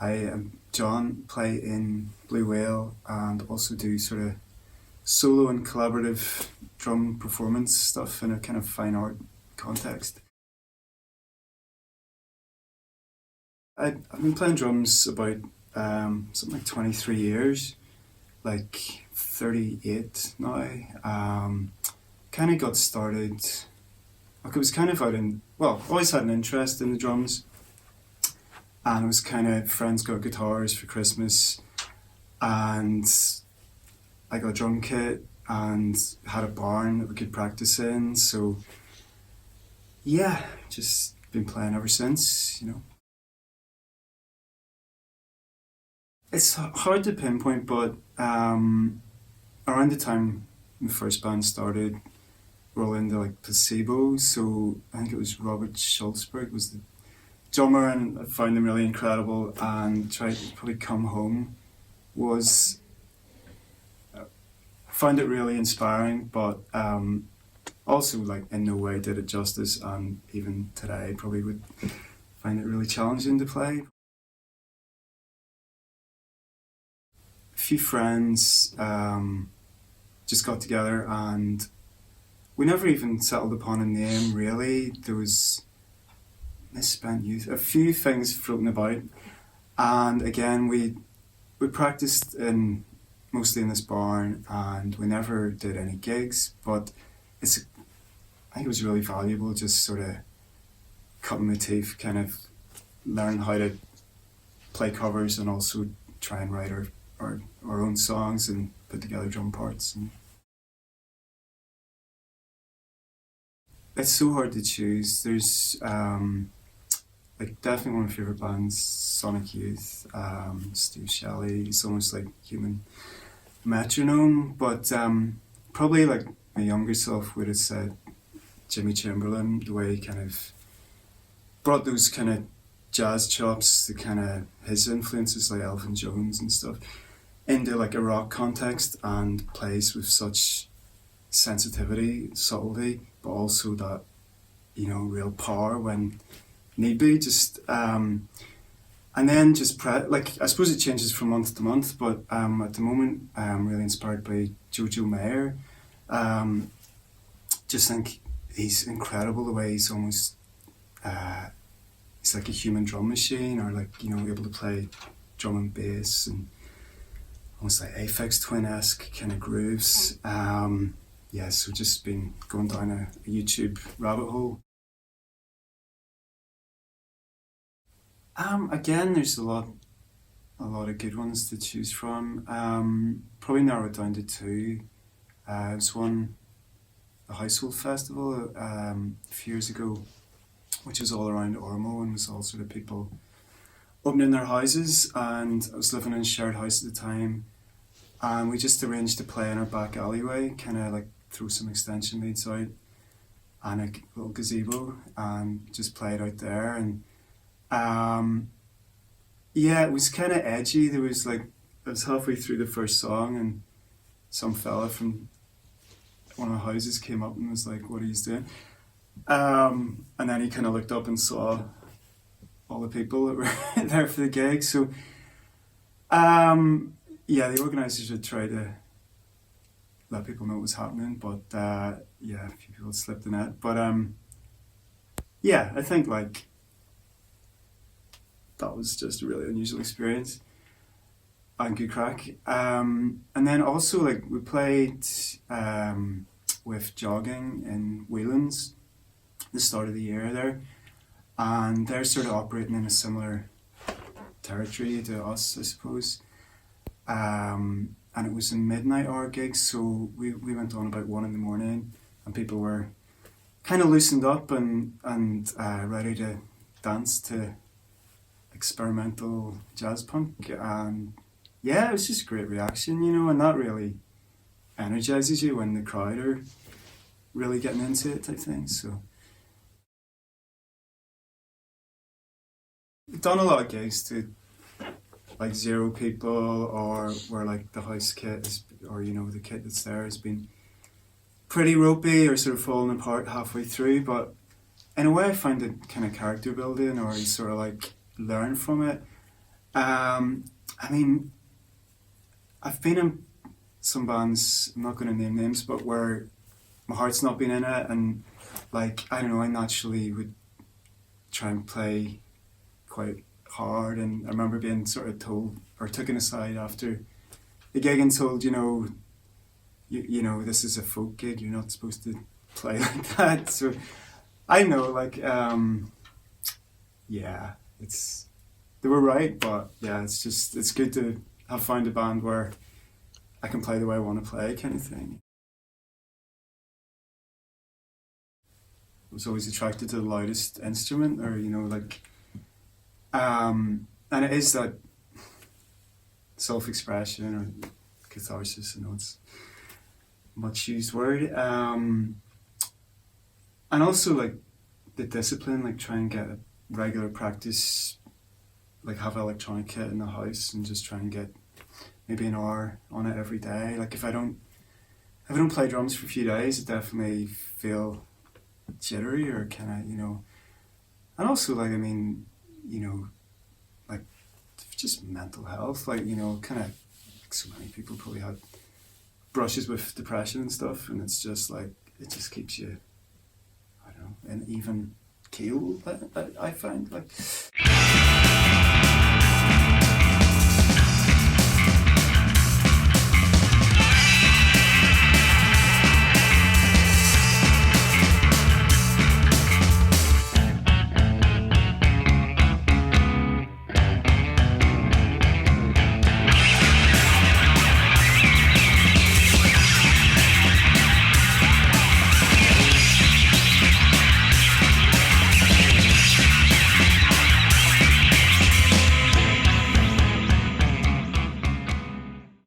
I am John, play in Blue Whale and also do sort of solo and collaborative drum performance stuff in a kind of fine art context. I've been playing drums about something like 23 years, like 38 now. Kind of got started, like it was kind of out in, well, always had an interest in the drums, and it was kind of friends got guitars for Christmas, and I got a drum kit and had a barn that we could practice in. So yeah, just been playing ever since, you know. It's hard to pinpoint, but around the time my first band started, we were all into like Placebo, so I think it was Robert Schultzberg was the drummer, and I found him really incredible, and tried to probably Come Home was, found it really inspiring, but also like in no way did it justice, and even today probably would find it really challenging to play. A few friends just got together, and we never even settled upon a name really. There was misspent youth, a few things floating about, and again we practiced in mostly in this barn, and we never did any gigs. But I think it was really valuable just sort of cutting my teeth, kind of learn how to play covers and also try and write our own songs and put together drum parts. And it's so hard to choose. There's like definitely one of my favourite bands, Sonic Youth, Steve Shelley. It's almost like human metronome, but probably like my younger self would have said Jimmy Chamberlain, the way he kind of brought those kind of jazz chops, the kind of his influences like Elvin Jones and stuff, into like a rock context, and plays with such sensitivity, subtlety, but also that, you know, real power when need be. Just and then just like I suppose it changes from month to month, but at the moment I'm really inspired by Jojo Mayer. Just think he's incredible, the way he's almost he's like a human drum machine, or like, you know, able to play drum and bass and almost like Aphex Twin-esque kind of grooves. Yeah, so just been going down a YouTube rabbit hole. Again, there's a lot of good ones to choose from. Probably narrow it down to two. It was one, the Household Festival, a few years ago, which was all around Ormo, and was all sort of people opening their houses. And I was living in a shared house at the time, and we just arranged to play in our back alleyway, kind of like throw some extension leads out and a little gazebo, and just play it out there. And yeah, it was kind of edgy. There was like, I was halfway through the first song, and some fella from one of the houses came up and was like, "What are you doing?" And then he kind of looked up and saw all the people that were there for the gig. So yeah, the organisers would try to let people know what was happening, but yeah, a few people slipped the net. But yeah, I think like that was just a really unusual experience and good crack. And then also like we played with Jogging in Whelan's the start of the year there, and they're sort of operating in a similar territory to us, I suppose. And it was a midnight hour gig, so we went on about 1 a.m, and people were kind of loosened up and ready to dance to experimental jazz punk. And yeah, it was just a great reaction, you know, and that really energizes you when the crowd are really getting into it type thing. So we've done a lot of gigs to like 0 people, or where like the house kit is, or you know, the kit that's there has been pretty ropey or sort of falling apart halfway through. But in a way I find it kind of character building, or you sort of like learn from it. I mean, I've been in some bands, I'm not going to name names, but where my heart's not been in it, and like, I don't know, I naturally would try and play quite hard, and I remember being sort of told or taken aside after the gig and told, you know, this is a folk gig, you're not supposed to play like that. So I know, like, yeah, it's, they were right, but yeah, it's good to have found a band where I can play the way I want to play, kind of thing. I was always attracted to the loudest instrument, or, like, and it is that self-expression or catharsis, it's a much used word. And also, like, the discipline, like, try and get regular practice, like, have electronic kit in the house and just try and get maybe an hour on it every day. Like, if I don't play drums for a few days, I definitely feel jittery or kind of, and also, like, I mean, like, just mental health, like, kind of, like, so many people probably had brushes with depression and stuff, and it's just like, it just keeps you, I don't know, an even keel, I find, like,